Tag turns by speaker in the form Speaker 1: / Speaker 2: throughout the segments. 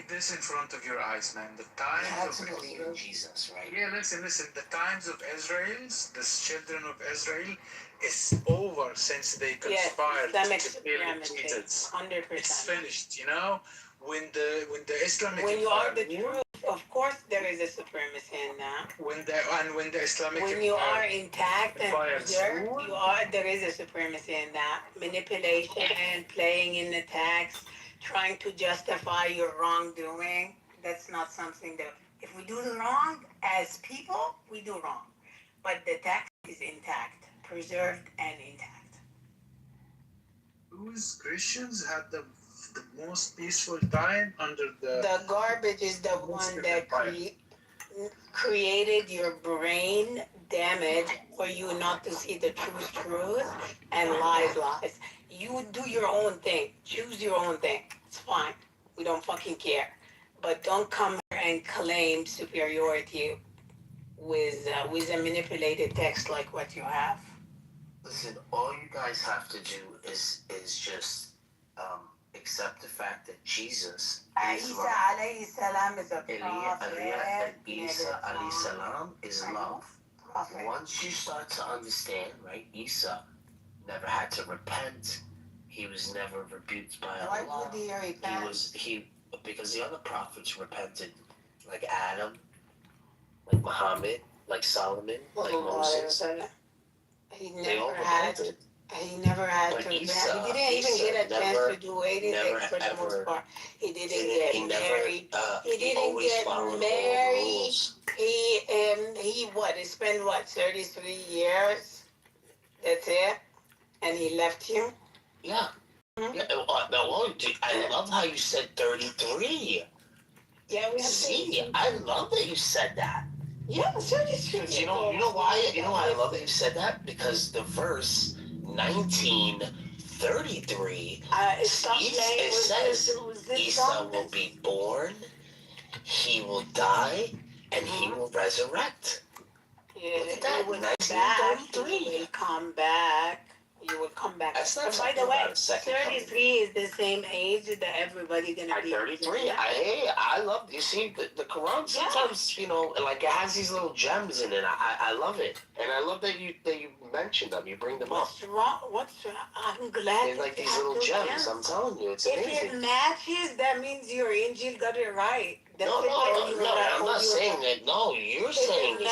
Speaker 1: keep this in front of your eyes, man. The times
Speaker 2: You have
Speaker 1: of
Speaker 2: to believe in Jesus, right?
Speaker 1: Yeah, listen. The times of Israel's, the children of Israel, is over since they conspired to kill Jesus.
Speaker 3: 100%.
Speaker 1: It's finished. You know, when the Islamic
Speaker 3: When you are the
Speaker 1: Empire,
Speaker 3: truth, of course there is a supremacy in that.
Speaker 1: when the Islamic
Speaker 3: When you
Speaker 1: Empire
Speaker 3: are intact and
Speaker 1: empires
Speaker 3: preserved,
Speaker 1: rule,
Speaker 3: there is a supremacy in that. Manipulation, playing in the text, trying to justify your wrongdoing. That's not something that, if we do the wrong as people, we do wrong. But the text is intact, preserved and intact.
Speaker 1: those Christians had the most peaceful time under
Speaker 3: The garbage is the one that created your brain damage for you not to see the truth, and lies. You do your own thing. Choose your own thing. It's fine. We don't fucking care. But don't come here and claim superiority with a manipulated text like what you have.
Speaker 2: Listen, all you guys have to do is just accept the fact that Jesus is
Speaker 3: Isa
Speaker 2: love.
Speaker 3: alayhi salam is a
Speaker 2: Isa alayhi salam is love.
Speaker 3: prophet.
Speaker 2: Once you start to understand, right, Isa never had to repent. He was never rebuked by
Speaker 3: Why
Speaker 2: Allah.
Speaker 3: would he repent?
Speaker 2: Because the other prophets repented, like Adam, like Muhammad, like Solomon, like Moses.
Speaker 3: He
Speaker 2: They all
Speaker 3: never had
Speaker 2: repented.
Speaker 3: He never had
Speaker 2: But
Speaker 3: to repent.
Speaker 2: Isa-
Speaker 3: He didn't even
Speaker 2: Isa
Speaker 3: get a chance
Speaker 2: never-
Speaker 3: to do anything
Speaker 2: never
Speaker 3: for the most
Speaker 2: ever
Speaker 3: part. He didn't
Speaker 2: He
Speaker 3: get
Speaker 2: never,
Speaker 3: married. He
Speaker 2: he
Speaker 3: didn't
Speaker 2: always
Speaker 3: get
Speaker 2: followed all the
Speaker 3: married.
Speaker 2: rules.
Speaker 3: He spent 33 years? That's it? And he left you?
Speaker 2: Yeah.
Speaker 3: Mhm.
Speaker 2: Yeah. I love how you said 33.
Speaker 3: Yeah, we have
Speaker 2: See, I love that you said that.
Speaker 3: Yeah, 33.
Speaker 2: Because you know why? You know why I love that you said that? Because the verse 1933 it says Isa will be born, he will die, and he will resurrect.
Speaker 3: Yeah,
Speaker 2: Look at that,
Speaker 3: you will
Speaker 2: 1933.
Speaker 3: You will come back. You will come back.
Speaker 2: That's not
Speaker 3: And by the
Speaker 2: talking
Speaker 3: way,
Speaker 2: about a second coming.
Speaker 3: 33 is the same age that everybody gonna
Speaker 2: At
Speaker 3: be.
Speaker 2: 33, I love, you see, the Quran sometimes, like it has these little gems in it. I love it. And I love that you mentioned them, you bring them up.
Speaker 3: What's wrong? I'm glad.
Speaker 2: They're like these little gems, I'm telling you, it's amazing.
Speaker 3: If it matches, that means your angel got it right.
Speaker 2: No, I'm not saying that. No, you're saying
Speaker 3: it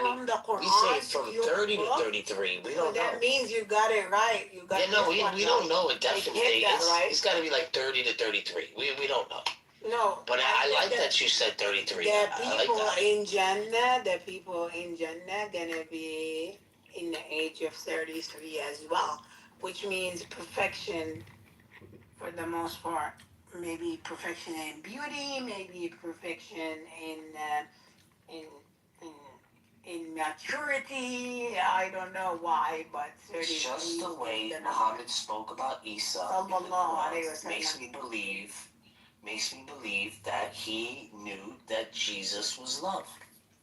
Speaker 3: from the Quran.
Speaker 2: We say it's from 30 to 33. We don't know.
Speaker 3: That means you got it right. You got
Speaker 2: we don't know it definitely.
Speaker 3: Right.
Speaker 2: It's got to be like 30 to 33. We don't know.
Speaker 3: No.
Speaker 2: But I like that you said 33.
Speaker 3: The people
Speaker 2: in
Speaker 3: Jannah, gonna be in the age of 33 as well, which means perfection for the most part. Maybe perfection in beauty, maybe perfection in maturity. I don't know why, but 33.
Speaker 2: It's just the way Muhammad spoke about Isa makes me believe that he knew that Jesus was love.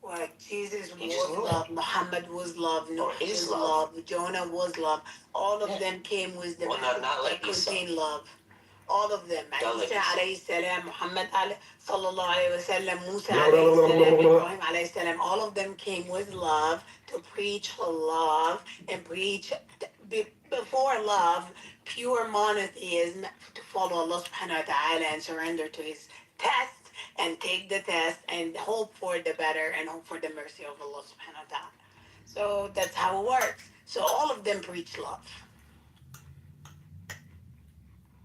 Speaker 3: Well, Jesus was love, Muhammad was love, Noah was love, Jonah was love. All of them came with the
Speaker 2: not like
Speaker 3: contain love. All of them. Isa alayhi salam, Muhammad sallallahu alayhi wa sallam, Musa alayhi salam, Ibrahim alayhi salam. All of them came with love to preach love and preach before love, pure monotheism, to follow Allah subhanahu wa ta'ala and surrender to his test and take the test and hope for the better and hope for the mercy of Allah subhanahu wa ta'ala. So that's how it works. So all of them preach love.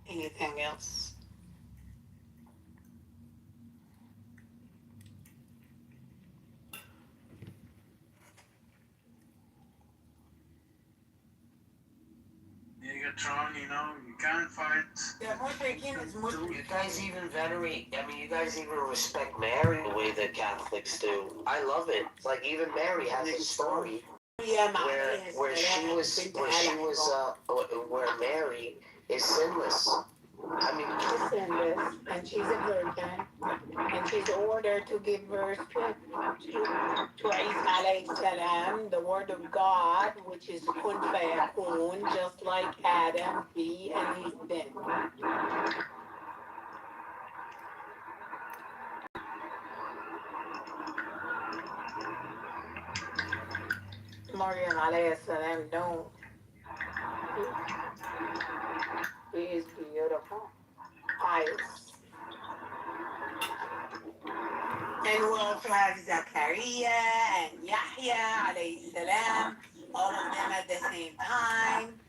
Speaker 3: Anything else?
Speaker 1: Megatron, you can't fight.
Speaker 3: Yeah,
Speaker 2: You guys even you guys even respect Mary the way that Catholics do. I love it. Like even Mary has a story where Mary is sinless.
Speaker 3: She's sinless, and she's a virgin, and she's ordered to give birth to Isa alayhi salam, the word of God, which is kun fayakun, just like Adam, be, and he's been. Maryam alayhi salam don't. He is beautiful. Pious. And we also have Zakaria and Yahya alayhi salam. All of them at the same time.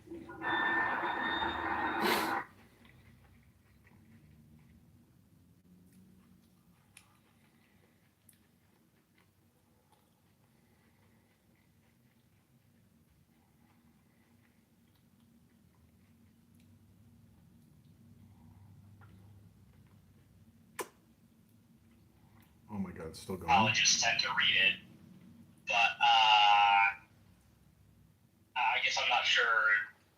Speaker 4: Oh my God, it's still going.
Speaker 5: Apologists tend to read it, but I guess I'm not sure.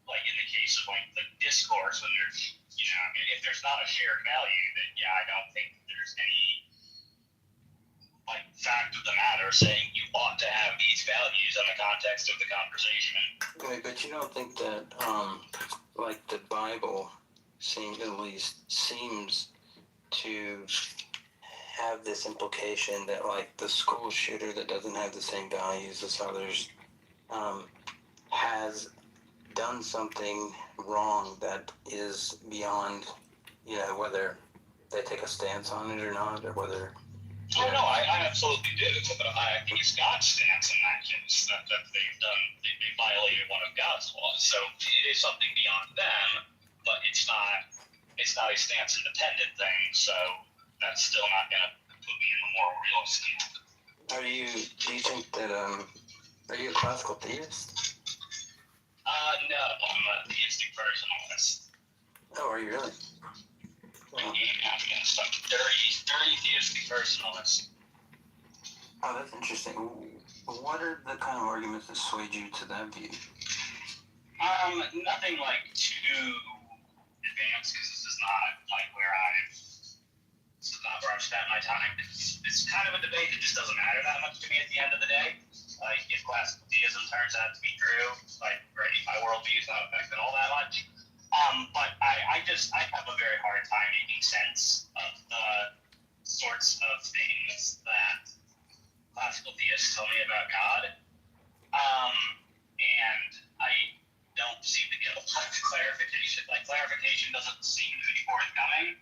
Speaker 5: Like in the case of like the discourse, when there's if there's not a shared value, then yeah, I don't think there's any like fact of the matter saying you ought to have these values in the context of the conversation.
Speaker 2: Okay, but you don't think that like the Bible seems to have this implication that like the school shooter that doesn't have the same values as others has done something wrong that is beyond, whether they take a stance on it or not, or whether.
Speaker 5: Oh no, I absolutely do. But I think it's God's stance in that case that they violated one of God's laws. So it is something beyond them, but it's not a stance independent thing. So that's still not going to put me in the moral realist camp.
Speaker 2: Do you think that are you a classical theist?
Speaker 5: No, I'm a theistic personalist.
Speaker 2: Oh, are you really?
Speaker 5: Wow. I'm a dirty theistic personalist.
Speaker 2: Oh, that's interesting. What are the kind of arguments that swayed you to that view?
Speaker 5: Nothing like too advanced, because this is not like where I've spent my time. It's kind of a debate that just doesn't matter that much to me at the end of the day. Like, if classical theism turns out to be true, like, right, my worldview is not affected all that much. But I have a very hard time making sense of the sorts of things that classical theists tell me about God. And I don't seem to get a lot of clarification. Like, clarification doesn't seem to be forthcoming.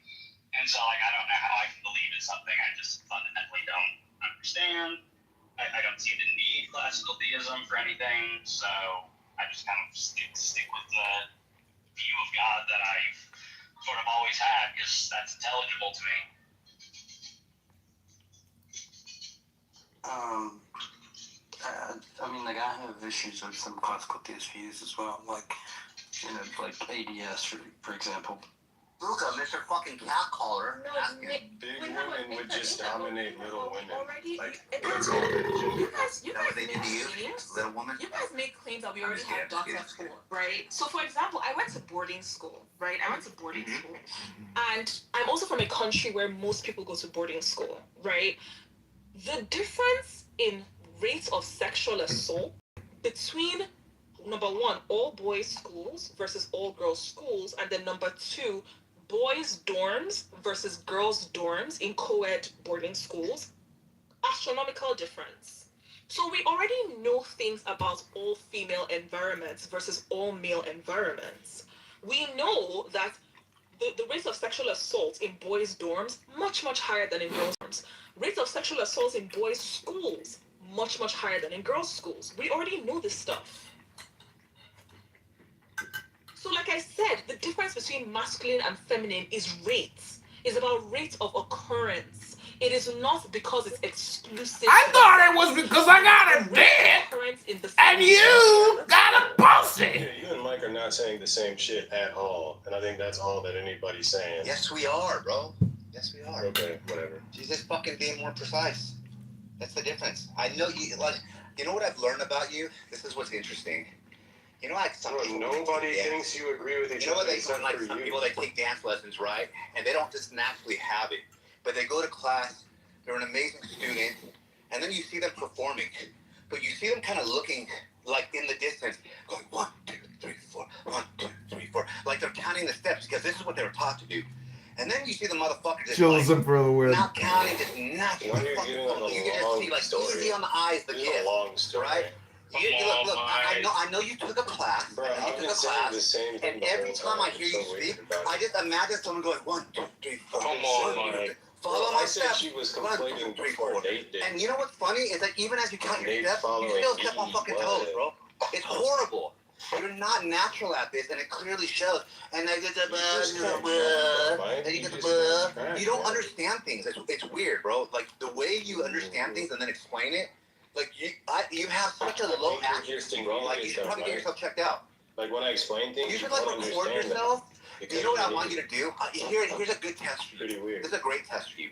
Speaker 5: And so, like, I don't know how I can believe in something I just fundamentally don't understand. I don't seem to need classical theism for anything, so I just kind of stick with the view of God that I've sort of always had, because that's intelligible to me.
Speaker 2: I mean, like, I have issues with some classical theist views as well, like, like ADS, for example.
Speaker 6: Luca, Mr. fucking cat caller.
Speaker 7: Big women would just dominate little women. Like,
Speaker 8: that's
Speaker 7: all
Speaker 8: you guys
Speaker 6: what they
Speaker 8: make
Speaker 6: did to you?
Speaker 8: claims.
Speaker 6: Little woman?
Speaker 8: You guys make claims that we already have dogs at school, right? So, for example, I went to boarding school, right? I went to boarding school. And I'm also from a country where most people go to boarding school, right? The difference in rates of sexual assault between, number one, all boys schools versus all girls schools, and then number two, boys dorms versus girls dorms in co-ed boarding schools, astronomical difference. So we already know things about all female environments versus all male environments. We know that the rates of sexual assault in boys dorms much higher than in girls dorms. Rates of sexual assault in boys schools much higher than in girls schools. We already know this stuff. So like I said, the difference between masculine and feminine is rates. It's about rate of occurrence. It is not because it's exclusive.
Speaker 4: I thought it was because I got a dick and you got a pussy.
Speaker 7: Yeah, you and Mike are not saying the same shit at all, and I think that's all that anybody's saying.
Speaker 6: Yes, we are, bro. Yes, we are.
Speaker 7: Okay, whatever.
Speaker 6: She's just fucking being more precise. That's the difference. I know you, like, you know what I've learned about you? This is what's interesting. You know, like some people,
Speaker 7: nobody thinks you agree with each other.
Speaker 6: You know what they say, like some people, they take dance lessons, right? And they don't just naturally have it. But they go to class, they're an amazing student, and then you see them performing. But you see them kind of looking, like, in the distance, going 1, 2, 3, 4, 1, 2, 3, 4. Like they're counting the steps, because this is what they were taught to do. And then you see the motherfucker just
Speaker 4: Chills him for the win.
Speaker 6: not counting, just not
Speaker 7: Why are you getting on the
Speaker 6: you can just
Speaker 7: long
Speaker 6: see, like,
Speaker 7: story?
Speaker 6: easy on the eyes, the
Speaker 7: This is
Speaker 6: kids,
Speaker 7: a long story.
Speaker 6: right? Look, I know you took a class.
Speaker 7: Bro, I've been saying the same thing.
Speaker 6: And every time I hear you speak, I just imagine someone going 1, 2, 3, 4.
Speaker 4: Come on, Mike.
Speaker 6: Follow my
Speaker 7: said
Speaker 6: steps.
Speaker 7: she was complaining before Nate did.
Speaker 6: And you know what's funny is that even as you count your steps, you still step on fucking toes, bro. It's horrible. You're not natural at this, and it clearly shows. And I get you don't understand things. It's weird, bro. Like the way you understand things and then explain it. Like you have such a low accuracy, bro. Like you should probably get yourself checked out.
Speaker 7: Like when I explain things,
Speaker 6: you should like record yourself. You know what I want you to do? Here's a good test for you.
Speaker 7: Pretty weird.
Speaker 6: This is a great test for you.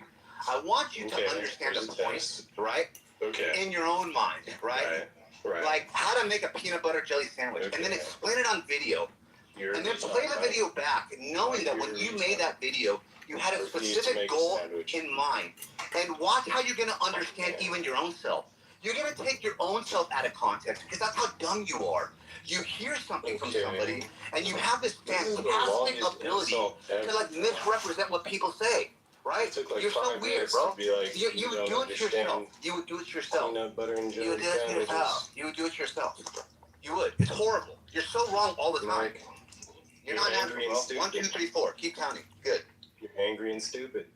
Speaker 6: I want you to understand the points, right?
Speaker 7: Okay.
Speaker 6: In your own mind, right?
Speaker 7: Right.
Speaker 6: Like how to make a peanut butter jelly sandwich, and then explain it on video. And then play the video back, knowing that when you made that video, you had a specific goal in mind. And watch how you're going to understand even your own self. You're going to take your own self out of context, because that's how dumb you are. You hear something from somebody, and you have this fantastic ability to like misrepresent what people say. Right? You're so weird, bro. You would do it yourself. You would do it yourself.
Speaker 7: Peanut butter and jelly
Speaker 6: You would do it yourself. You would do it yourself. You would. It's horrible. You're so wrong all the time. You're not natural, bro. 1, 2, 3, 4. Keep counting. Good.
Speaker 7: You're angry and stupid.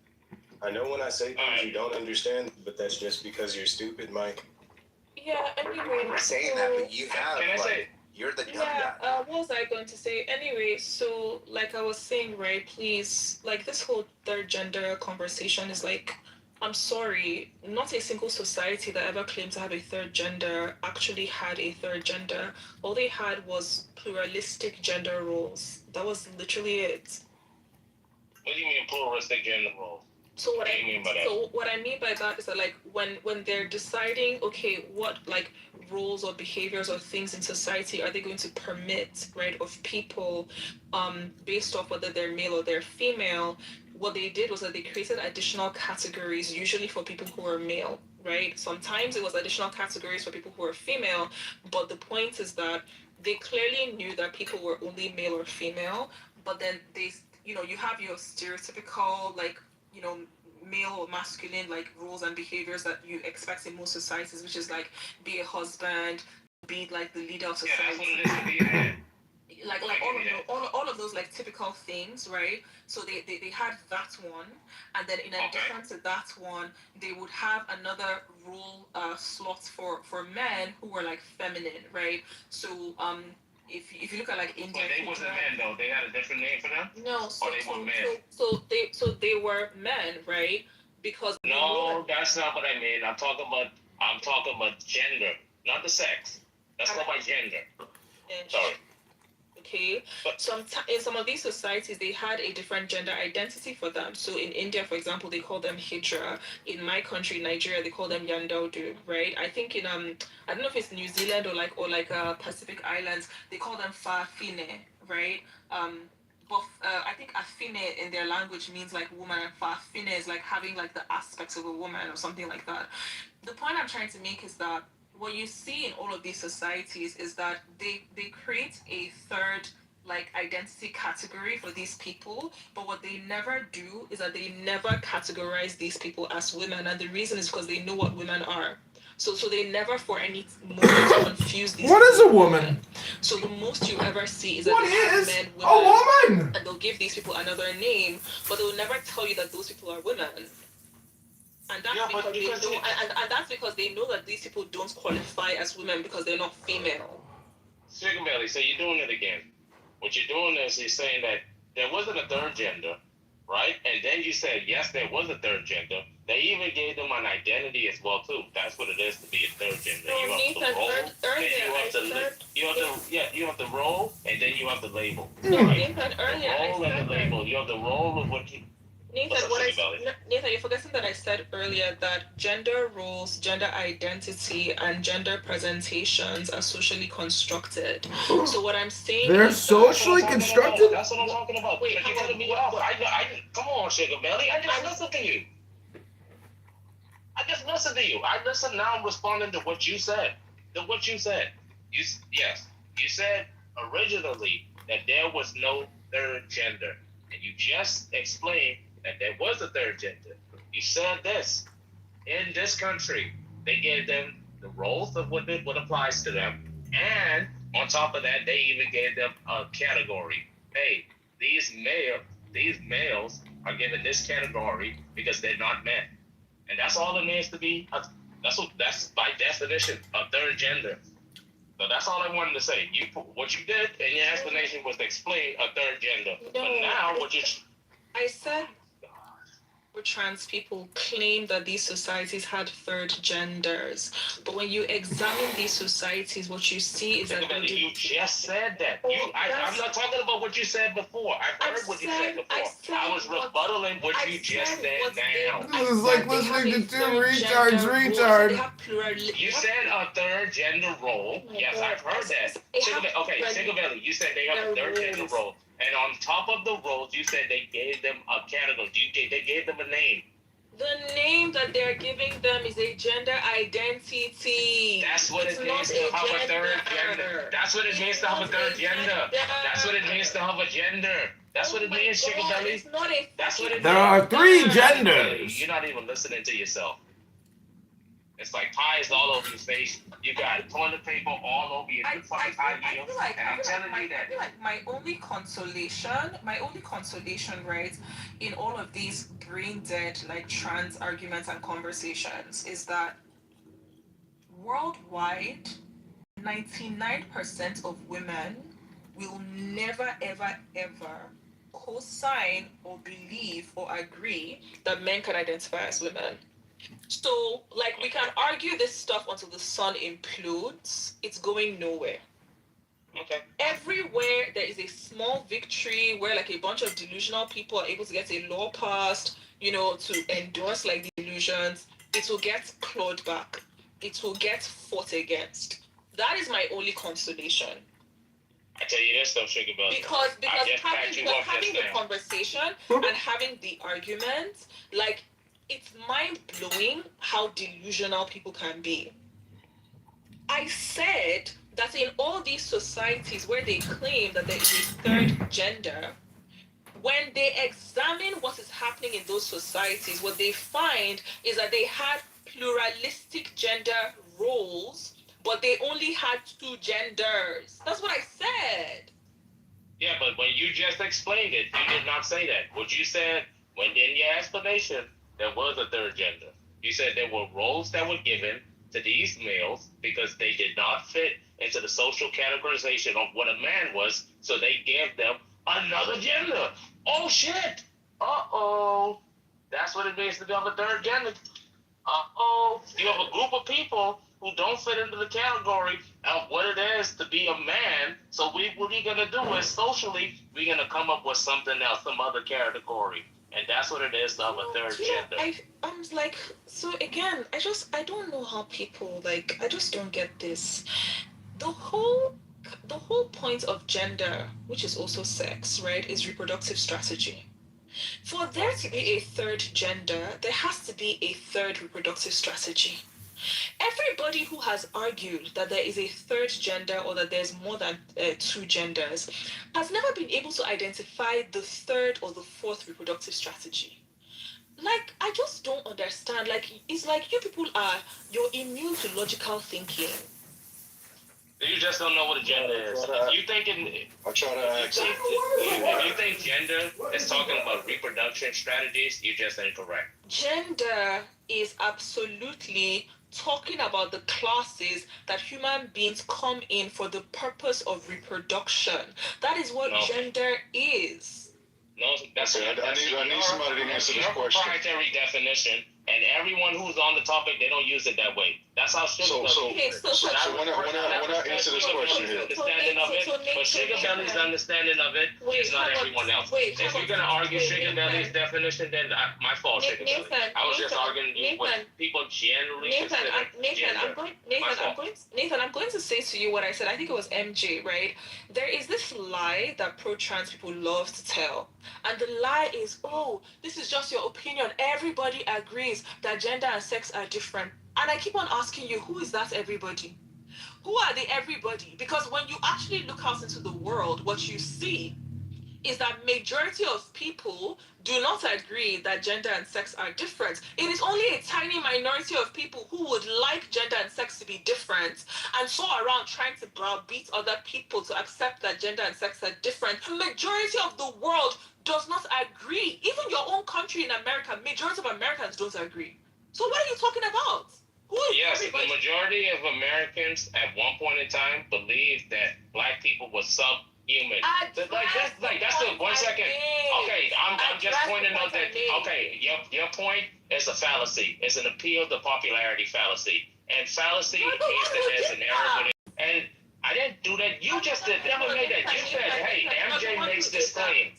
Speaker 7: I know when I say things you don't understand, but that's just because you're stupid, Mike.
Speaker 8: Yeah, anyway.
Speaker 6: I'm saying that, but you have, like, you're the dumb guy.
Speaker 8: What was I going to say? Anyway, so, like I was saying, right, please, like, this whole third gender conversation is like, I'm sorry, not a single society that ever claimed to have a third gender actually had a third gender. All they had was pluralistic gender roles. That was literally it.
Speaker 4: What do you mean pluralistic gender roles?
Speaker 8: So what I mean by that is that, like, when they're deciding, okay, what like roles or behaviors or things in society are they going to permit, right, of people, based off whether they're male or they're female, what they did was that they created additional categories, usually for people who are male, right? Sometimes it was additional categories for people who are female, but the point is that they clearly knew that people were only male or female, but then they, you have your stereotypical, like, male or masculine, like, roles and behaviors that you expect in most societies, which is like be a husband, be like the leader of society.
Speaker 4: Yeah, that's what it is.
Speaker 8: Like all of those like typical things, right? So they had that one, and then in addition to that one, they would have another role slot for men who were like feminine, right? So if you look at like India,
Speaker 4: they wasn't men though. They had a different name for them.
Speaker 8: No, so
Speaker 4: they were men.
Speaker 8: So they were men, right? Because
Speaker 4: no, that's not what I mean. I'm talking about gender, not the sex. That's not my gender. Sorry.
Speaker 8: Okay, in some of these societies, they had a different gender identity for them. So in India, for example, they call them Hijra. In my country, Nigeria, they call them Yandaudu, right? I think in I don't know if it's New Zealand or like Pacific Islands, they call them Fafine, right? But I think Afine in their language means like woman, and Fafine is like having like the aspects of a woman or something like that. The point I'm trying to make is that what you see in all of these societies is that they create a third like identity category for these people, but what they never do is that they never categorize these people as women, and the reason is because they know what women are. So they never for any moment confuse these.
Speaker 4: What is a woman?
Speaker 8: So the most you ever see is that men, women,
Speaker 4: a woman?
Speaker 8: And they'll give these people another name, but they'll never tell you that those people are women. And that's because they know that these people don't qualify as women because they're not female.
Speaker 4: Sugar Belly, so you're doing it again. What you're doing is you're saying that there wasn't a third gender, right? And then you said, yes, there was a third gender. They even gave them an identity as well, too. That's what it is to be a third gender.
Speaker 8: So
Speaker 4: you have to roll, you have to roll, and then you have to label.
Speaker 8: No,
Speaker 4: right?
Speaker 8: Nathan, earlier
Speaker 4: roll and the label. You have to roll with what you...
Speaker 8: Nathan, you're forgetting that I said earlier that gender roles, gender identity, and gender presentations are socially constructed. So what I'm saying
Speaker 4: they're socially constructed?
Speaker 8: That's what I'm talking about.
Speaker 4: Wait, you're cutting me off. Come on, Sugar Belly. I just listened to you. I listen now. I'm responding to what you said. You said originally that there was no third gender. And you just explained that there was a third gender. You said this. In this country, they gave them the roles of what applies to them, and on top of that, they even gave them a category. Hey, these males are given this category because they're not men, and that's all it means to be. That's by definition a third gender. So that's all I wanted to say. What you did in your explanation was to explain a third gender.
Speaker 8: No,
Speaker 4: but now
Speaker 8: I said trans people claim that these societies had third genders, but when you examine these societies, what you see is that
Speaker 4: you just said that. I'm not talking about what you said before. I heard what you said before. I was rebuttaling what you just said now.
Speaker 9: This is like listening to two retards retard.
Speaker 4: You said a third gender role. Yes, I've heard that. Okay, Sigavelli, you said they have a third gender role. And on top of the roles, you said they gave them a category. They gave them a name.
Speaker 8: The name that they're giving them is a gender identity.
Speaker 4: That's what it means to have a third gender. That's what it means to have a third gender. That's what it means to have a gender. That's what it means, Chicken Belly. That's what it means.
Speaker 9: There are 3 genders.
Speaker 4: You're not even listening to yourself. It's like pies all over your face. You got toilet paper all over your fucking
Speaker 8: I feel like my only consolation, right, in all of these brain dead like trans arguments and conversations is that worldwide, 99% of women will never, ever, ever co-sign or believe or agree that men can identify as women. So, like, we can argue this stuff until the sun implodes. It's going nowhere.
Speaker 4: Okay.
Speaker 8: Everywhere there is a small victory where, like, a bunch of delusional people are able to get a law passed, to endorse, like, the delusions, it will get clawed back. It will get fought against. That is my only consolation.
Speaker 4: I tell you this though, Sugar Belly.
Speaker 8: Because having the conversation and having the argument, like, it's mind-blowing how delusional people can be. I said that in all these societies where they claim that there is a third gender, when they examine what is happening in those societies, what they find is that they had pluralistic gender roles, but they only had 2 genders. That's what I said.
Speaker 4: Yeah, but when you just explained it, you did not say that. What you said, when in your explanation, there was a third gender. You said there were roles that were given to these males because they did not fit into the social categorization of what a man was, so they gave them another gender. Oh, shit. Uh-oh. That's what it means to be of a third gender. Uh-oh. You have a group of people who don't fit into the category of what it is to be a man, so what we're going to do is socially, we're going to come up with something else, some other category. And that's what it is to have a third gender.
Speaker 8: I'm like, so again, I don't know how people, like, I just don't get this. The whole point of gender, which is also sex, right, is reproductive strategy. For there to be a third gender, there has to be a third reproductive strategy. Everybody who has argued that there is a third gender or that there's more than 2 genders has never been able to identify the third or the fourth reproductive strategy. Like, I just don't understand. Like, it's like you people you're immune to logical thinking.
Speaker 4: You just don't know what a gender is. If you think gender is talking about reproduction strategies, you're just incorrect.
Speaker 8: Gender is absolutely talking about the classes that human beings come in for the purpose of reproduction. That is what gender is.
Speaker 4: No, that's
Speaker 10: I need somebody to answer this question.
Speaker 4: Proprietary definition, and everyone who's on the topic, they don't use it that way. That's how Sugar Belly.
Speaker 10: So when I answer this question here,
Speaker 4: understanding of it, but Sugar Belly's understanding of it is not everyone else. If you're gonna argue Sugar Belly's definition, then my fault, Sugar Belly. I was just arguing what people generally consider
Speaker 8: Nathan, I'm going to say to you what I said. I think it was MJ, right? There is this lie that pro-trans people love to tell. And the lie is, oh, this is just your opinion. Everybody agrees that gender and sex are different. And I keep on asking you, who is that everybody? Who are the everybody? Because when you actually look out into the world, what you see is that majority of people do not agree that gender and sex are different. It is only a tiny minority of people who would like gender and sex to be different and go around trying to browbeat other people to accept that gender and sex are different. The majority of the world does not agree. Even your own country in America, majority of Americans don't agree. So what are you talking about?
Speaker 4: Yes, the majority of Americans at one point in time believed that black people were subhuman. That's the 1 second. Okay, I'm just pointing out that. Okay, your point is a fallacy. It's an appeal to popularity fallacy, and fallacy means that there's an error with it. And I didn't do that. You just did. Never made that. You said, "Hey, MJ makes this claim."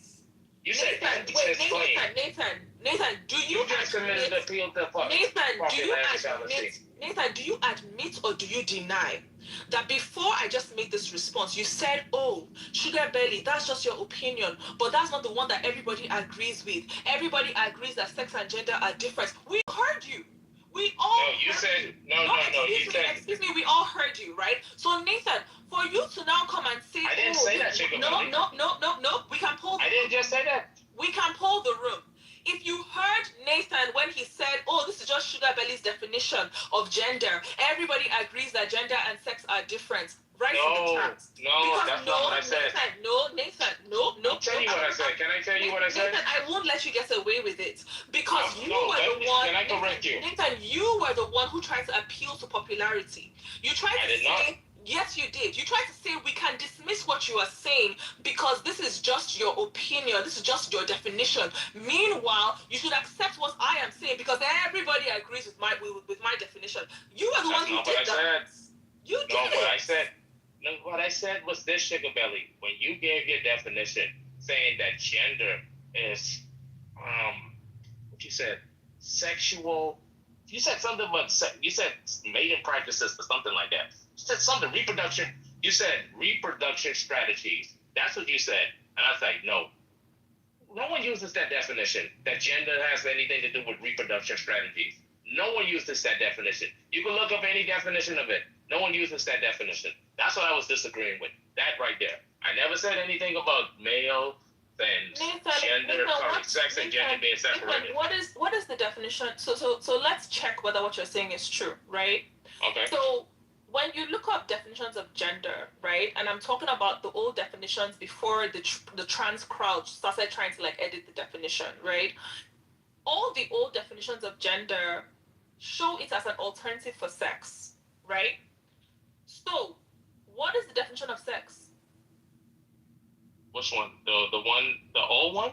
Speaker 4: You said this claim.
Speaker 8: Nathan, do you
Speaker 4: just committed an appeal to popularity fallacy.
Speaker 8: Nathan, do you admit or do you deny that before I just made this response, you said, "Oh, Sugar Belly, that's just your opinion, but that's not the one that everybody agrees with. Everybody agrees that sex and gender are different." We heard you. We all.
Speaker 4: No, you said no. You said.
Speaker 8: Excuse me. We all heard you, right? So Nathan, for you to now come and say,
Speaker 4: I didn't say that, Sugar Belly.
Speaker 8: No. We can pull.
Speaker 4: I didn't just say that.
Speaker 8: We can pull the room. If you heard Nathan when he said, "Oh, this is just Sugar Belly's definition of gender. Everybody agrees that gender and sex are different." Right in the chat.
Speaker 4: No, that's not what I said.
Speaker 8: Nathan, no.
Speaker 4: I'll tell you what I said. Can I tell you what I said?
Speaker 8: Nathan, I won't let you get away with it because you were the one.
Speaker 4: Can I correct you?
Speaker 8: Nathan, you were the one who tried to appeal to popularity. You tried to say. Yes, you did. You tried to say we can dismiss what you are saying because this is just your opinion. This is just your definition. Meanwhile, you should accept what I am saying because everybody agrees with my definition. You are the one who did that. You did.
Speaker 4: What I said was this, Sugar Belly. When you gave your definition, saying that gender is, what you said, sexual. You said something about you said mating practices or something like that. You said something reproduction. You said reproduction strategies. That's what you said, and I was like, no. No one uses that definition. That gender has anything to do with reproduction strategies. No one uses that definition. You can look up any definition of it. No one uses that definition. That's what I was disagreeing with. That right there. I never said anything about male and sex and gender being separated.
Speaker 8: What is the definition? So let's check whether what you're saying is true, right?
Speaker 4: Okay.
Speaker 8: So when you look up definitions of gender, right, and I'm talking about the old definitions before the trans crowd started trying to edit the definition, right? All the old definitions of gender show it as an alternative for sex, right? So, what is the definition of sex?
Speaker 4: Which one? The old one?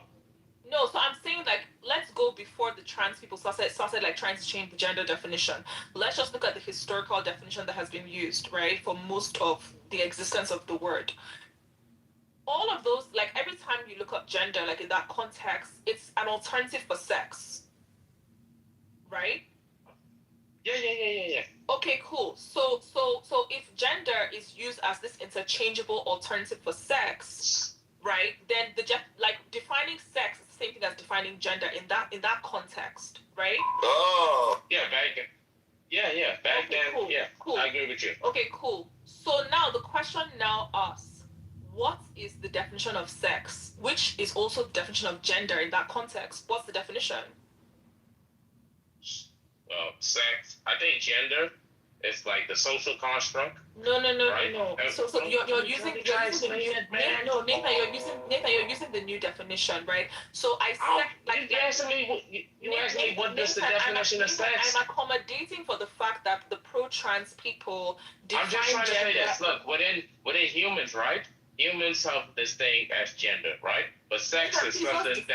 Speaker 8: No, so I'm saying let's go before the trans people started trying to change the gender definition. Let's just look at the historical definition that has been used, right, for most of the existence of the word. All of those, every time you look up gender, in that context, it's an alternative for sex, right?
Speaker 4: Yeah.
Speaker 8: Okay, cool. So if gender is used as this interchangeable alternative for sex, right? Then defining sex is the same thing as defining gender in that context, right?
Speaker 4: Oh, yeah, back then.
Speaker 8: Cool,
Speaker 4: yeah,
Speaker 8: cool.
Speaker 4: I agree with you.
Speaker 8: Okay, cool. So now the question now asks, what is the definition of sex, which is also the definition of gender in that context? What's the definition?
Speaker 4: Sex. I think gender is the social construct.
Speaker 8: No.
Speaker 4: Right?
Speaker 8: So you're using Nathan, you're using the new definition, right? So I said
Speaker 4: you asked me what is the definition of sex?
Speaker 8: I'm accommodating for the fact that the pro-trans people define gender.
Speaker 4: I'm just trying to say this. Look, within humans, right? Humans have this thing as gender, right? But sex is something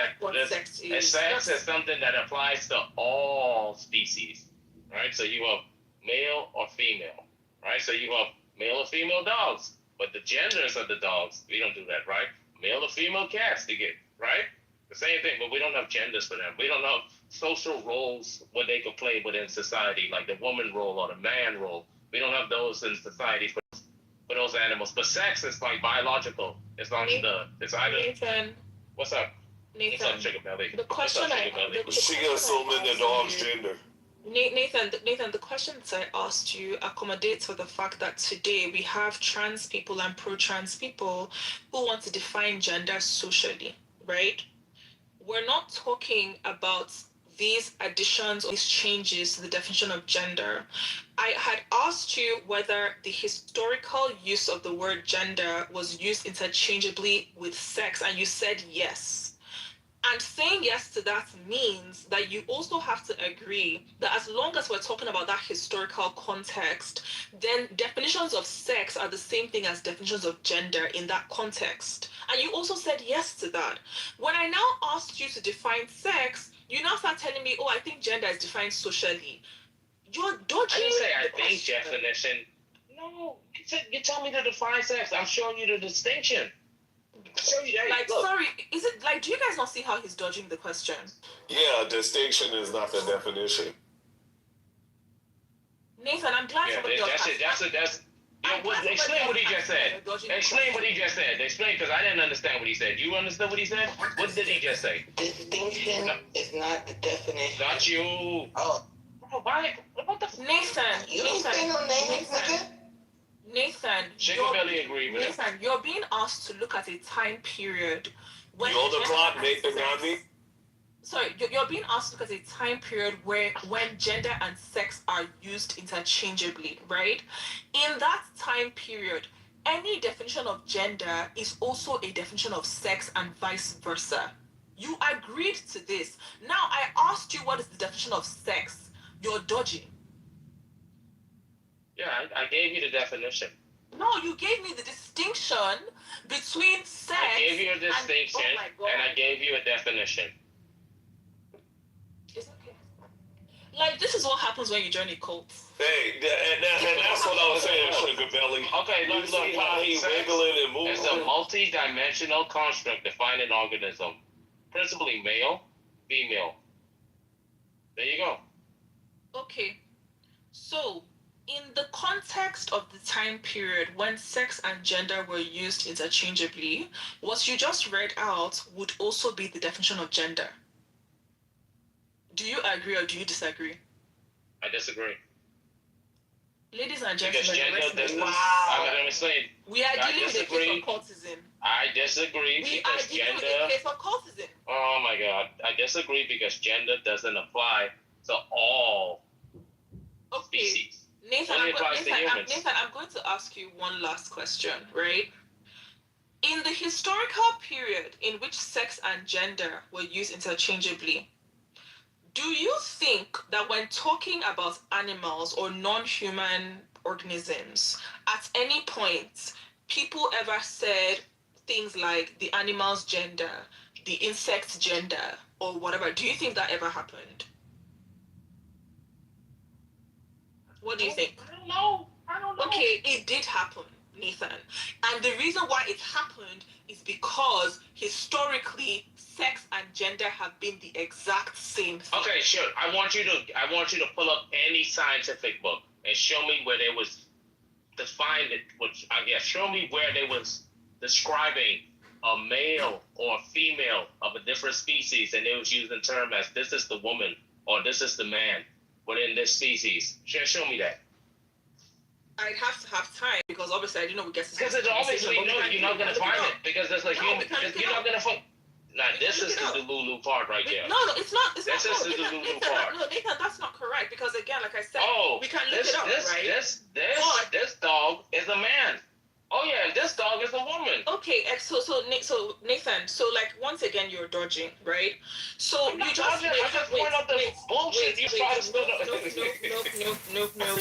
Speaker 4: sex is something that applies to all species, right? So you have male or female, right? So you have male or female dogs, but the genders of the dogs, we don't do that, right? Male or female cats, they get, right? The same thing, but we don't have genders for them. We don't have social roles what they could play within society, like the woman role or the man role. We don't have those in society for those animals. But sex is biological. It's on it's either.
Speaker 8: Nathan.
Speaker 4: What's up?
Speaker 8: Nathan.
Speaker 4: What's up, Sugar Belly?
Speaker 8: The question
Speaker 10: She got so many dogs gender.
Speaker 8: Nathan, the questions I asked you accommodates for the fact that today we have trans people and pro-trans people who want to define gender socially, right? We're not talking about these additions or these changes to the definition of gender. I had asked you whether the historical use of the word gender was used interchangeably with sex, and you said yes. And saying yes to that means that you also have to agree that as long as we're talking about that historical context, then definitions of sex are the same thing as definitions of gender in that context. And you also said yes to that. When I now asked you to define sex, you now start telling me, oh, I think gender is defined socially. You're dodging.
Speaker 4: I didn't say I think definition. No, you tell me to define sex. I'm showing you the distinction.
Speaker 8: Like, sorry, is it like, do you guys not see how he's dodging the question?
Speaker 11: Yeah, distinction is not the definition.
Speaker 8: Nathan, I'm glad somebody else
Speaker 4: explain what he just said. Explain what he just said. Explain, because I didn't understand what he said. You understood what he said? What did he just say?
Speaker 2: Distinction is not the definition.
Speaker 4: Not you.
Speaker 2: Oh.
Speaker 4: Why? What the?
Speaker 8: Nathan.
Speaker 2: You don't say no names, nigga.
Speaker 8: Nathan, you're being asked to look at a time period when...
Speaker 11: You hold the clock, Nathan, not me?
Speaker 8: Sorry, you're being asked to look at a time period where when gender and sex are used interchangeably, right? In that time period, any definition of gender is also a definition of sex and vice versa. You agreed to this. Now, I asked you what is the definition of sex. You're dodging.
Speaker 4: Yeah, I gave you the definition.
Speaker 8: No, you gave me the distinction between sex.
Speaker 4: I gave you a distinction, and I gave you a definition.
Speaker 8: It's okay. Like, this is what happens when you join a cult.
Speaker 11: Hey, and that's what I was saying, Sugar Belly.
Speaker 4: Okay, look,
Speaker 11: how he's wiggling and moving.
Speaker 4: It's a multi-dimensional construct defining an organism, principally male, female. There you go.
Speaker 8: Okay, so in the context of the time period when sex and gender were used interchangeably, what you just read out would also be the definition of gender. Do you agree or do you disagree?
Speaker 4: I disagree.
Speaker 8: Ladies and gentlemen,
Speaker 4: I'm saying,
Speaker 8: we are dealing with a case of cultism.
Speaker 4: I disagree because gender...
Speaker 8: with a case of cultism.
Speaker 4: Oh my God. I disagree because gender doesn't apply to all species.
Speaker 8: Nathan, I'm going to ask you one last question, right? In the historical period in which sex and gender were used interchangeably, do you think that when talking about animals or non-human organisms, at any point, people ever said things like the animal's gender, the insect's gender, or whatever? Do you think that ever happened? What do you think?
Speaker 4: I don't know.
Speaker 8: Okay, it did happen, Nathan. And the reason why it happened is because historically, sex and gender have been the exact same thing.
Speaker 4: Okay, sure. I want you to pull up any scientific book and show me where they was defined it. Which I guess show me where they was describing a male or a female of a different species, and they was using term as this is the woman or this is the man within this species. Show me that.
Speaker 8: I'd have to have time because obviously I didn't know we get to.
Speaker 4: Because it's obviously you're not gonna find it because there's like human. You're not gonna find. Now this is the Lulu part right there.
Speaker 8: No, it's not. It's
Speaker 4: this
Speaker 8: not.
Speaker 4: This is the Lulu part.
Speaker 8: No, Nathan, that's not correct because again, like I said, we can look
Speaker 4: it
Speaker 8: up, right?
Speaker 4: This dog is a man. Oh yeah, this dog is a woman.
Speaker 8: Okay, so Nathan, so like once again you're dodging, right? So
Speaker 4: I'm not dodging. I just point out the bullshit you try to spit up.
Speaker 8: No.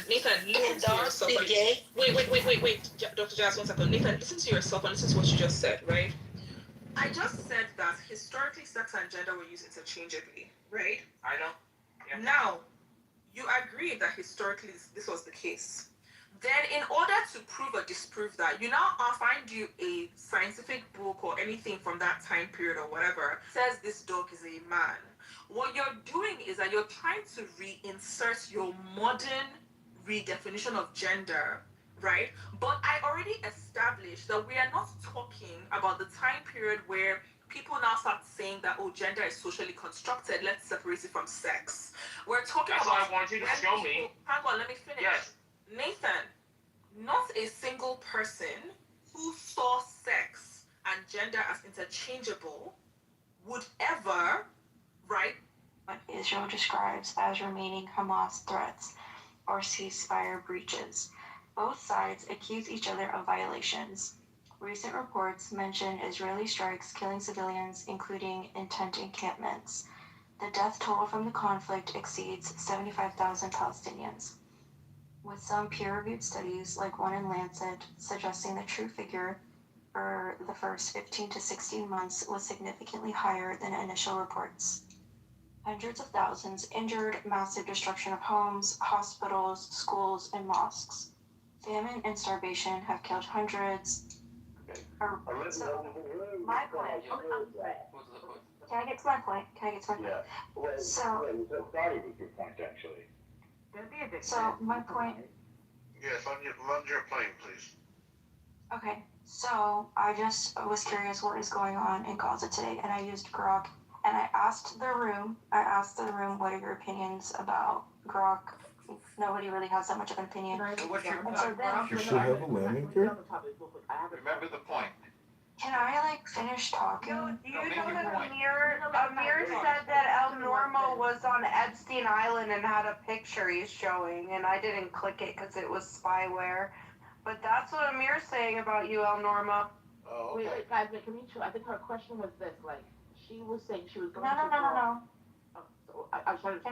Speaker 8: Nathan, listen to yourself. Wait, Dr. Jazz, 1 second. Nathan, listen to yourself and listen to what you just said, right? I just said that historically sex and gender were used interchangeably, right?
Speaker 4: I know.
Speaker 8: Yeah. Now, you agree that historically this was the case. Then in order to prove or disprove that, you now find you a scientific book or anything from that time period or whatever says this dog is a man. What you're doing is that you're trying to reinsert your modern redefinition of gender, right? But I already established that we are not talking about the time period where people now start saying that, oh, gender is socially constructed, let's separate it from sex. We're talking
Speaker 4: That's
Speaker 8: about.
Speaker 4: why I want you to show me.
Speaker 8: Hang on, let me finish.
Speaker 4: Yes.
Speaker 8: Nathan, not a single person who saw sex and gender as interchangeable would ever, right?
Speaker 12: What Israel describes as remaining Hamas threats or ceasefire breaches. Both sides accuse each other of violations. Recent reports mention Israeli strikes killing civilians, including intent encampments. The death toll from the conflict exceeds 75,000 Palestinians, with some peer-reviewed studies, like one in Lancet, suggesting the true figure for the first 15 to 16 months was significantly higher than initial reports. Hundreds of thousands injured, massive destruction of homes, hospitals, schools, and mosques. Famine and starvation have killed hundreds. My point. Can I get to my point?
Speaker 10: Yeah.
Speaker 12: Started with your point, actually. So my point.
Speaker 1: Yes, on your plane, please.
Speaker 12: Okay, so I just was curious what is going on in Gaza today, and I used Grok, and I asked the room, what are your opinions about Grok? Nobody really has that much of an opinion.
Speaker 6: What's your point?
Speaker 9: You should have a landing gear.
Speaker 6: Remember the point.
Speaker 12: Can I finish talking?
Speaker 13: Do you know that Amir said that El Normo was on Epstein Island and had a picture he's showing, and I didn't click it because it was spyware. But that's what Amir's saying about you, El Normo.
Speaker 6: Oh, okay.
Speaker 14: Wait, guys, can you I think her question was this, she was saying she was going
Speaker 12: No.
Speaker 14: So I'm trying to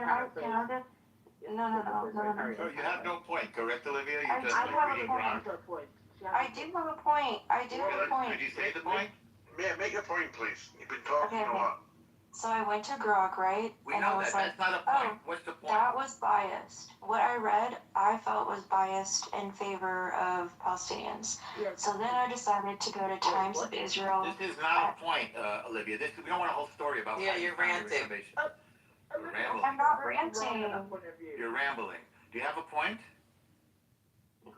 Speaker 12: No.
Speaker 6: So you have no point, correct, Olivia? You
Speaker 12: I
Speaker 6: just
Speaker 12: have
Speaker 6: like reading
Speaker 12: a
Speaker 6: Gronk.
Speaker 12: point. I do have a point.
Speaker 6: Did you say the point?
Speaker 1: Yeah, make your point, please. You've been talking a lot.
Speaker 12: So I went to Grok, right?
Speaker 6: We
Speaker 12: and
Speaker 6: know
Speaker 12: I was
Speaker 6: that.
Speaker 12: like,
Speaker 6: That's not a point. What's the point?
Speaker 12: that was biased. What I read, I felt was biased in favor of Palestinians.
Speaker 14: Yes.
Speaker 12: So then I decided to go to Times of Israel.
Speaker 6: This is not a point, Olivia. We don't want a whole story about.
Speaker 3: Yeah, you're ranting.
Speaker 6: You're rambling.
Speaker 12: I'm not ranting.
Speaker 6: You're rambling. Do you have a point?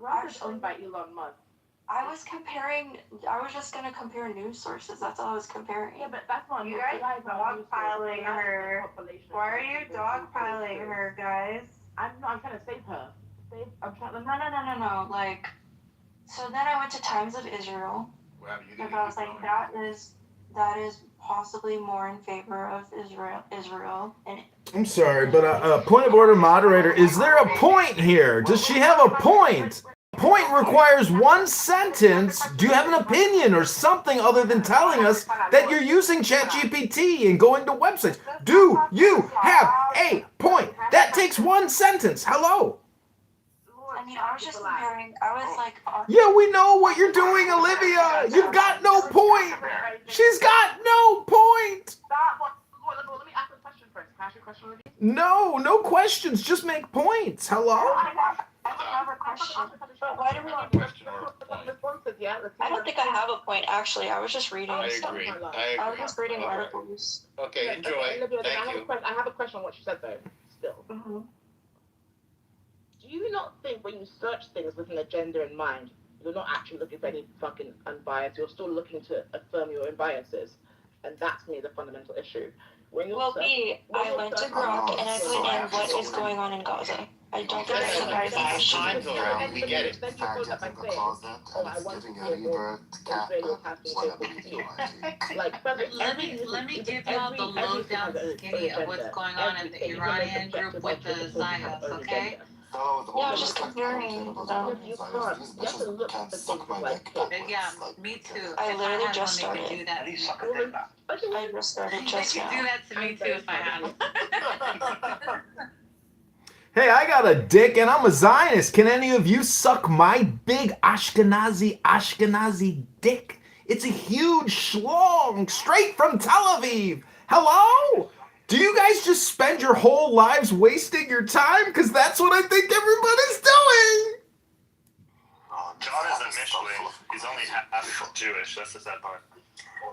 Speaker 14: Grok is owned by Elon Musk.
Speaker 12: I was just gonna compare news sources. That's all I was comparing.
Speaker 14: Yeah, but that's not.
Speaker 13: You guys dogpiling her. Why are you dogpiling her, guys?
Speaker 14: I'm trying to save her. I'm trying to.
Speaker 12: No. So then I went to Times of Israel.
Speaker 6: Well,
Speaker 12: Because I was like, that is possibly more in favor of Israel. And
Speaker 9: I'm sorry, but point of order, moderator. Is there a point here? Does she have a point? Point requires one sentence. Do you have an opinion or something other than telling us that you're using ChatGPT and going to websites? Do you have a point? That takes one sentence. Hello?
Speaker 12: I was just comparing. I was like,
Speaker 9: yeah, we know what you're doing, Olivia. You've got no point. She's got no point.
Speaker 14: Let me ask a question first. Can I ask you a question, Olivia?
Speaker 9: No questions. Just make points. Hello?
Speaker 12: I have a question. Why do we want I don't think I have a point, actually. I was just reading stuff. I was just reading articles.
Speaker 6: Okay, enjoy.
Speaker 14: Olivia,
Speaker 6: Thank you.
Speaker 14: I have a question on what you said, though, still.
Speaker 12: Mm-hmm.
Speaker 14: Do you not think when you search things with an agenda in mind, you're not actually looking for any fucking unbiased, you're still looking to affirm your own biases? And that's, to me, the fundamental issue. I
Speaker 12: went to Grok and I put in what is going on in Gaza. I don't think that's a very bad issue.
Speaker 6: We get it.
Speaker 3: Let me give y'all the lowdown skinny of what's going on in the Iranian group with the Zions, okay?
Speaker 12: Yeah, I was just comparing them.
Speaker 3: Yeah, me too.
Speaker 12: I literally just
Speaker 3: They
Speaker 12: started.
Speaker 3: could do that to me.
Speaker 12: I just started
Speaker 3: They
Speaker 12: just
Speaker 3: could do
Speaker 12: now.
Speaker 3: that to me too if I had them.
Speaker 9: Hey, I got a dick and I'm a Zionist. Can any of you suck my big Ashkenazi dick? It's a huge schlong straight from Tel Aviv. Hello? Do you guys just spend your whole lives wasting your time? Because that's what I think everybody's doing.
Speaker 11: John is a Michelin. He's only half Jewish. That's the sad part.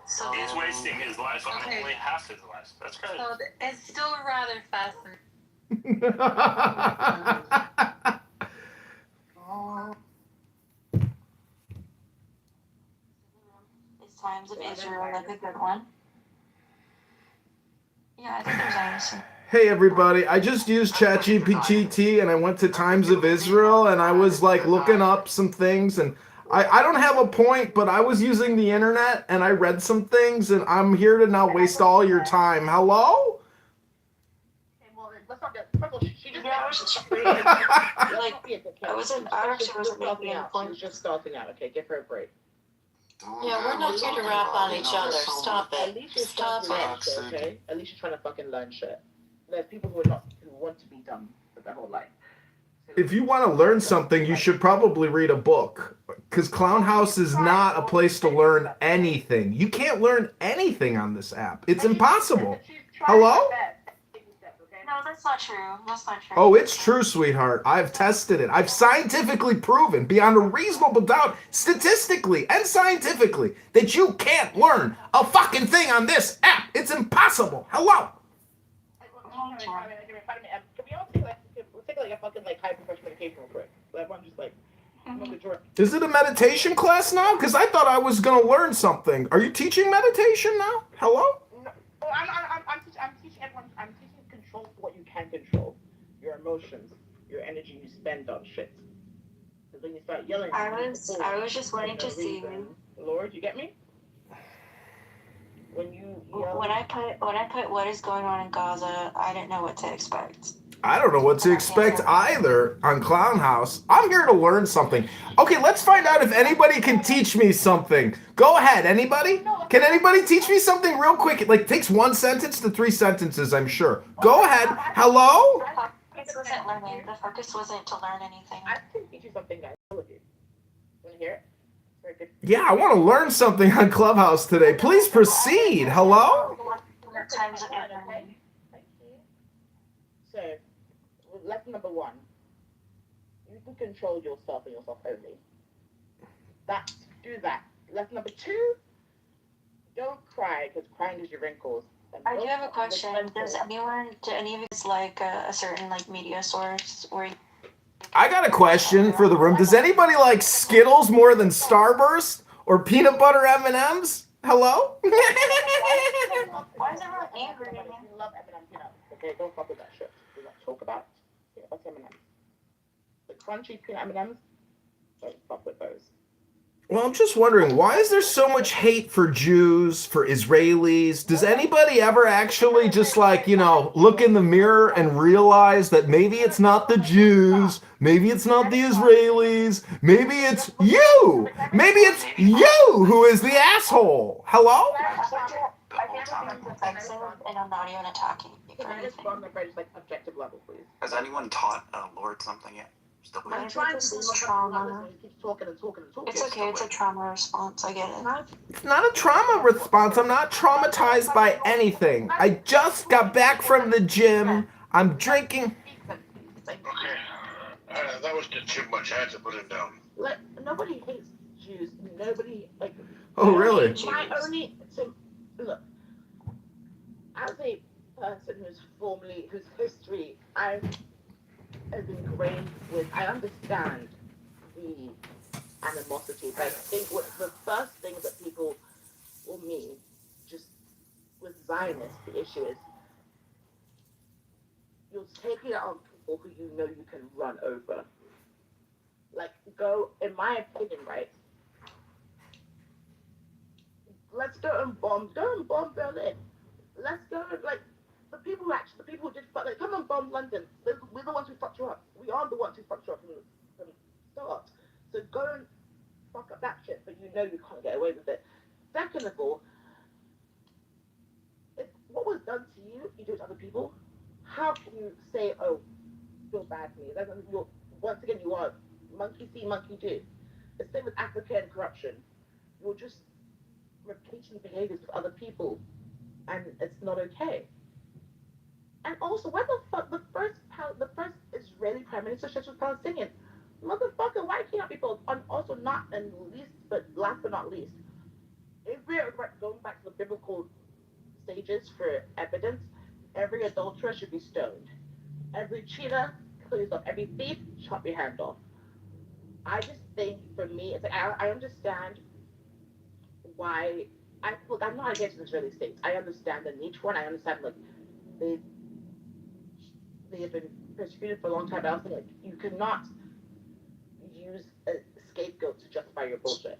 Speaker 3: So
Speaker 11: He's wasting his life on
Speaker 3: Okay.
Speaker 11: only half his life. That's crazy.
Speaker 3: So it's still rather fascinating.
Speaker 12: Is Times of Israel like a good one? Yeah, I think there's Anderson.
Speaker 9: Hey everybody, I just used ChatGPT and I went to Times of Israel and I was like looking up some things and I don't have a point, but I was using the internet and I read some things and I'm here to not waste all your time. Hello?
Speaker 14: Okay, well, let's not get. First of all, she just.
Speaker 12: Yeah, I was just like, I wasn't making any point.
Speaker 14: She was just starting out. Okay, give her a break.
Speaker 3: Yeah, we're not here to rap on each other. Stop
Speaker 14: At
Speaker 3: it.
Speaker 14: least you're
Speaker 3: Stop
Speaker 14: trying to learn
Speaker 3: it.
Speaker 14: shit, okay? At least you're trying to fucking learn shit. There's people who want to be dumb for their whole life.
Speaker 9: If you want to learn something, you should probably read a book. Because Clown House is not a place to learn anything. You can't learn anything on this app. It's impossible. Hello?
Speaker 12: No, that's not true. That's not true.
Speaker 9: Oh, it's true, sweetheart. I've tested it. I've scientifically proven, beyond a reasonable doubt, statistically and scientifically, that you can't learn a fucking thing on this app. It's impossible. Hello?
Speaker 14: Can we all take like a fucking like high pressure medication real quick? So everyone just like.
Speaker 9: Is it a meditation class now? Because I thought I was going to learn something. Are you teaching meditation now? Hello?
Speaker 14: No. Oh, I'm teaching everyone. I'm teaching control for what you can control. Your emotions, your energy you spend on shit. Because when you start yelling,
Speaker 12: I was just wanting to see.
Speaker 14: Lord, you get me? When you yell,
Speaker 12: when I put what is going on in Gaza, I didn't know what to expect.
Speaker 9: I don't know what to expect either on Clown House. I'm here to learn something. Okay, let's find out if anybody can teach me something. Go ahead, anybody? Can anybody teach me something real quick? It like takes 1 sentence to 3 sentences, I'm sure. Go ahead. Hello?
Speaker 12: The focus wasn't learning. The focus wasn't to learn anything.
Speaker 14: I can teach you something, guys. Want to hear it? Very good.
Speaker 9: Yeah, I want to learn something on Clubhouse today. Please proceed. Hello?
Speaker 12: Times of
Speaker 14: okay. So, lesson number 1. You can control yourself and yourself only. Do that. Lesson number 2. Don't cry, because crying gives you wrinkles.
Speaker 12: I do have a question. Do any of you guys like a certain like media source where
Speaker 9: I got a question for the room. Does anybody like Skittles more than Starburst or peanut butter M&Ms? Hello?
Speaker 12: Why is everyone angry?
Speaker 14: You love M&Ms, okay? Don't fuck with that shit. Do not talk about peanut butter M&Ms. The crunchy peanut M&Ms, don't fuck with those.
Speaker 9: Well, I'm just wondering, why is there so much hate for Jews, for Israelis? Does anybody ever actually just like, look in the mirror and realize that maybe it's not the Jews, maybe it's not the Israelis, maybe it's you! Maybe it's you who is the asshole! Hello?
Speaker 12: And I'm not even attacking you for anything.
Speaker 14: Like objective level, please.
Speaker 15: Has anyone taught Lord something yet?
Speaker 14: I'm trying to
Speaker 12: this trauma.
Speaker 14: Keep talking.
Speaker 12: It's okay. It's a trauma response. I get it.
Speaker 9: It's not a trauma response. I'm not traumatized by anything. I just got back from the gym. I'm drinking.
Speaker 10: Okay. That was just too much. I had to put it down.
Speaker 14: Nobody hates Jews. Nobody like.
Speaker 9: Oh, really?
Speaker 14: Look. As a person whose history I've ingrained with, I understand the animosity, but I think what the first thing that people will mean, just with Zionists, the issue is you're taking it on people who you know you can run over. Like, in my opinion, right? Let's go and bomb Berlin. Let's go and the people who did fuck, come and bomb London. We're the ones who fucked you up. We are the ones who fucked you up from the start. So go and fuck up that shit, but you know you can't get away with it. Second of all, if what was done to you, you do it to other people. How can you say, oh, feel bad for me? Once again, you are monkey see, monkey do. The same with Africa and corruption. You're just repeating behaviors with other people, and it's not okay. And also, why the fuck the first Israeli prime minister was Palestinian? Motherfucker, why can't people? And also, last but not least, if we're going back to the biblical stages for evidence, every adulterer should be stoned. Every cheater, kill yourself. Every thief, chop your hand off. I just think, for me, it's like I understand why. I'm not against the Israeli state. I understand the need for it. I understand they have been persecuted for a long time. But also, like, you cannot use a scapegoat to justify your bullshit.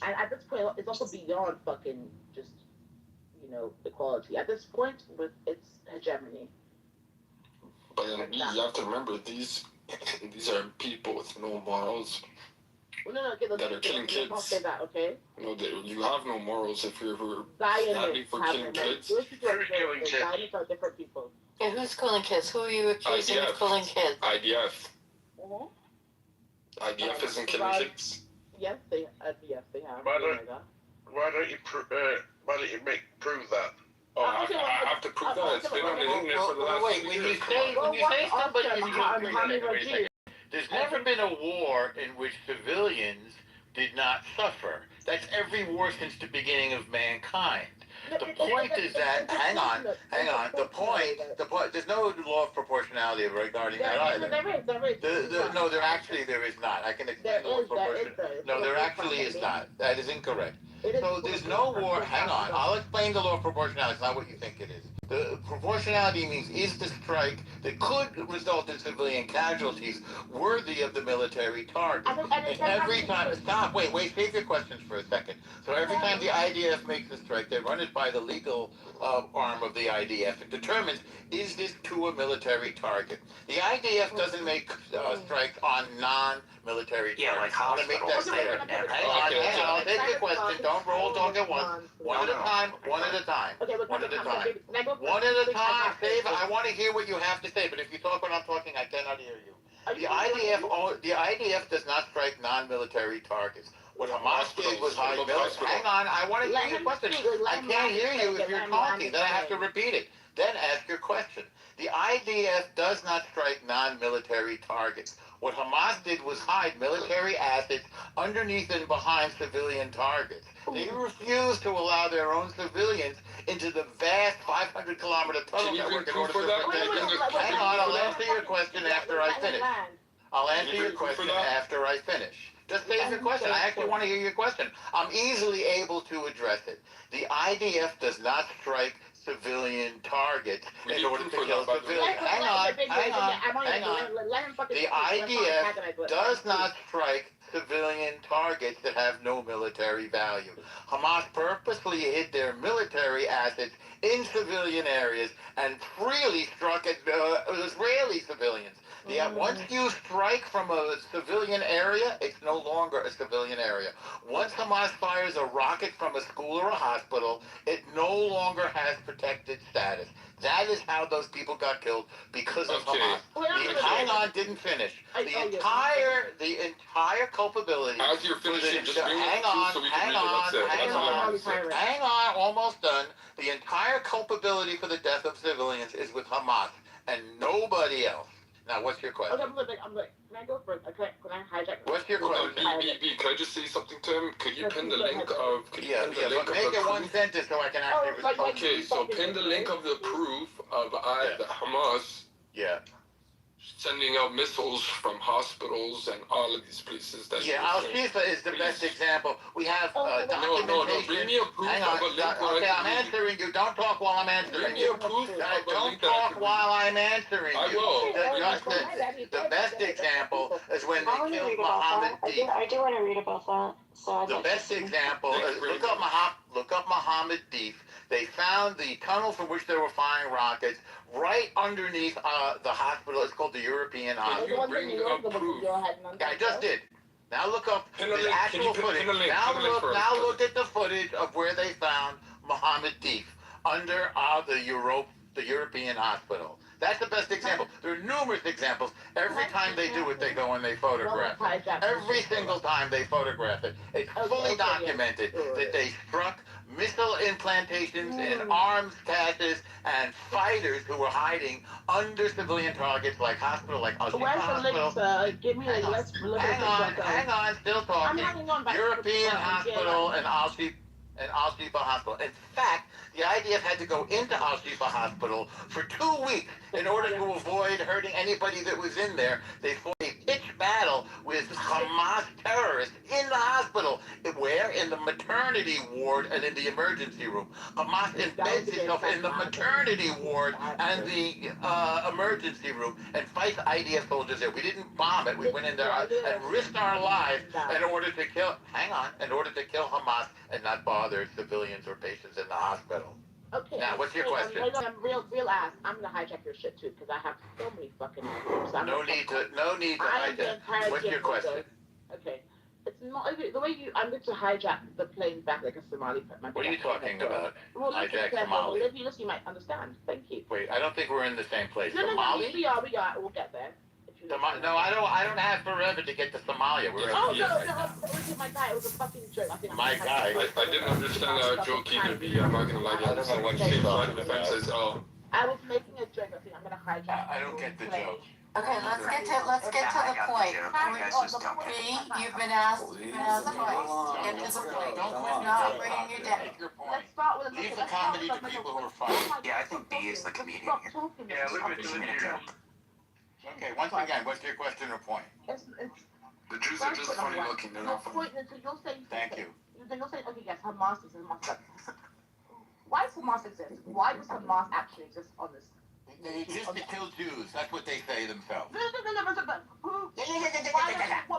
Speaker 14: And at this point, it's also beyond fucking just, equality. At this point, it's hegemony.
Speaker 16: But then you have to remember, these are people with no morals.
Speaker 14: Well, no, okay,
Speaker 16: that are killing kids.
Speaker 14: Don't say that, okay?
Speaker 16: No, you have no morals if you're
Speaker 14: Zionists
Speaker 16: for killing kids.
Speaker 14: Those people are killing kids. Zionists are different people.
Speaker 3: Yeah, who's killing kids? Who are you accusing of killing kids?
Speaker 16: IDF.
Speaker 14: Mm-hmm.
Speaker 16: IDF isn't killing kids.
Speaker 14: Yes, they have.
Speaker 10: Why don't you prove that?
Speaker 16: Oh, I have to prove that. It's been on the internet for the last 2 years.
Speaker 17: When you say somebody, there's never been a war in which civilians did not suffer. That's every war since the beginning of mankind. The point is that, hang on, the point, there's no law of proportionality regarding that either. No, there is not. I can explain the law of proportionality. No, there actually is not. That is incorrect. So there's no war, hang on, I'll explain the law of proportionality. It's not what you think it is. The proportionality means, is the strike that could result in civilian casualties worthy of the military target? And every time, stop, wait, save your questions for a second. So every time the IDF makes a strike, they run it by the legal arm of the IDF. It determines, is this to a military target? The IDF doesn't make strikes on non-military targets.
Speaker 2: Yeah, like
Speaker 17: I want to make that clear. Hang on, I'll take your question. Don't roll, don't get one. One at a time, one at a time. One at a time. One at a time, Dave. I want to hear what you have to say, but if you talk when I'm talking, I cannot hear you. The IDF does not strike non-military targets. What Hamas did was hide military. Hang on, I want to hear your question. I can't hear you if you're talking. Then I have to repeat it. Then ask your question. The IDF does not strike non-military targets. What Hamas did was hide military assets underneath and behind civilian targets. They refused to allow their own civilians into the vast 500-kilometer tunnel network in order to protect them. Hang on, I'll answer your question after I finish. I'll answer your question after I finish. Just save your question. I actually want to hear your question. I'm easily able to address it. The IDF does not strike civilian targets in order to kill civilians. Hang on. The IDF does not strike civilian targets that have no military value. Hamas purposely hid their military assets in civilian areas and freely struck at Israeli civilians. Once you strike from a civilian area, it's no longer a civilian area. Once Hamas fires a rocket from a school or a hospital, it no longer has protected status. That is how those people got killed, because of Hamas. Hang on, didn't finish. The entire culpability.
Speaker 16: As you're finishing, just bring
Speaker 17: hang on, almost done. The entire culpability for the death of civilians is with Hamas and nobody else. Now, what's your question?
Speaker 14: Okay, can I go first? Can I hijack?
Speaker 17: What's your question?
Speaker 16: Can I just say something to him? Could you pin the link of...
Speaker 17: Make it one sentence so I can actually respond.
Speaker 16: Okay, so pin the link of the proof of Hamas sending out missiles from hospitals and all of these places.
Speaker 17: Al-Shifa is the best example. We have documentation.
Speaker 16: No, bring me a proof of a link.
Speaker 17: Okay, I'm answering you. Don't talk while I'm answering
Speaker 16: you. Bring me a proof of a link.
Speaker 17: Don't talk while I'm answering you.
Speaker 16: I
Speaker 17: will. The best example is when they killed Mohammed Deep.
Speaker 12: I do want to read about that. So
Speaker 17: the best example is look up Mohammed Deep. They found the tunnel from which they were firing rockets right underneath the hospital. It's called the European Hospital. I just did. Now look up the actual footage. Now look at the footage of where they found Mohammed Deep under the European Hospital. That's the best example. There are numerous examples. Every time they do it, they go and they photograph it. Every single time they photograph it. It's fully documented that they struck missile implantations in arms caches and fighters who were hiding under civilian targets like hospital, like Al-Shifa Hospital.
Speaker 14: Give me a list.
Speaker 17: Hang on, still talking. European Hospital and Al-Shifa Hospital. In fact, the IDF had to go into Al-Shifa Hospital for 2 weeks in order to avoid hurting anybody that was in there. They fought a pitch battle with Hamas terrorists in the hospital. Where? In the maternity ward and in the emergency room. Hamas embeds itself in the maternity ward and the emergency room and fights IDF soldiers there. We didn't bomb it. We went in there and risked our lives in order to kill, in order to kill Hamas and not bother civilians or patients in the hospital.
Speaker 14: Okay.
Speaker 17: Now, what's your question?
Speaker 14: I'm real ass. I'm gonna hijack your shit too because I have so many fucking groups.
Speaker 17: No need to hijack. What's your question?
Speaker 14: Okay. It's not the way you. I'm going to hijack the plane back like a Somali.
Speaker 17: What are you talking about?
Speaker 14: Well,
Speaker 17: Hijack
Speaker 14: Somali.
Speaker 17: Somali.
Speaker 14: Well, if you listen, you might understand. Thank you.
Speaker 17: Wait, I don't think we're in the same place.
Speaker 14: No,
Speaker 17: Somali?
Speaker 14: we are. We'll get there.
Speaker 17: No, I don't have forever to get to Somalia.
Speaker 14: No, it was my guy. It was a fucking joke.
Speaker 17: My guy.
Speaker 16: I didn't understand that joke either, B. I'm not gonna lie. I don't know what you're talking about.
Speaker 14: I was making a joke. I think I'm gonna hijack.
Speaker 17: I don't get the joke.
Speaker 3: Okay, let's get to the point. You've been asked twice. Get to the point. Don't not bringing you down.
Speaker 14: Let's start with
Speaker 17: Leave the comedy to people who are funny.
Speaker 15: Yeah, I think B is the comedian here.
Speaker 10: Yeah, leave it to you.
Speaker 17: Okay, once again, what's your question or point?
Speaker 16: The Jews are just funny looking. They're not funny.
Speaker 17: Thank you.
Speaker 14: Then you'll say, okay, yes, Hamas is Hamas. Why does Hamas exist? Why does Hamas actually exist on this?
Speaker 17: They exist to kill Jews. That's what they say themselves.
Speaker 14: But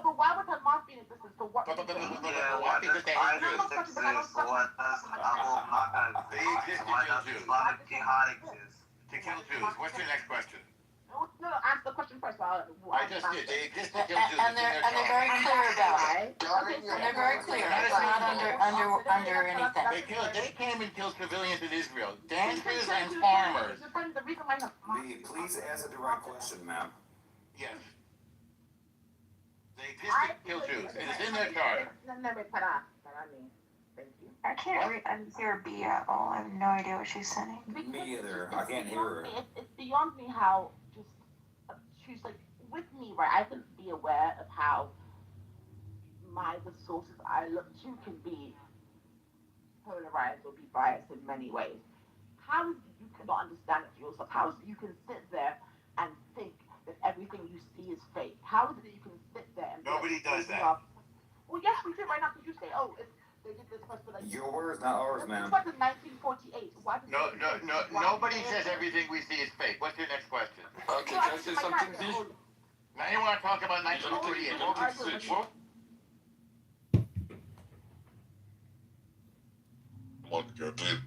Speaker 14: why would Hamas be in existence? For what?
Speaker 17: Because they hate Jews. They exist to kill Jews. To kill Jews. What's your next question?
Speaker 14: No, ask the question first.
Speaker 17: I just did. They exist to kill Jews.
Speaker 3: And they're very clear about it. And they're very clear. It's not under anything.
Speaker 17: They came and killed civilians in Israel. Dancers and farmers.
Speaker 15: B, please ask a direct question, ma'am.
Speaker 17: Yes. They exist to kill Jews. It is in their charter.
Speaker 12: I can't hear B at all. I have no idea what she's saying.
Speaker 15: Me either. I can't hear her.
Speaker 14: It's beyond me how just she's like with me, right? I can be aware of how the sources I look to can be polarized or be biased in many ways. How is it you cannot understand it for yourself? How is it you can sit there and think that everything you see is fake? How is it that you can sit there and
Speaker 17: nobody does that?
Speaker 14: Well, yes, we do right now because you say, oh, they did this first, but like
Speaker 15: your words, not ours, ma'am.
Speaker 14: It's like in 1948.
Speaker 17: Nobody says everything we see is fake. What's your next question?
Speaker 16: Okay, can I say something, B?
Speaker 17: Now you want to talk about 1948.
Speaker 16: What you did.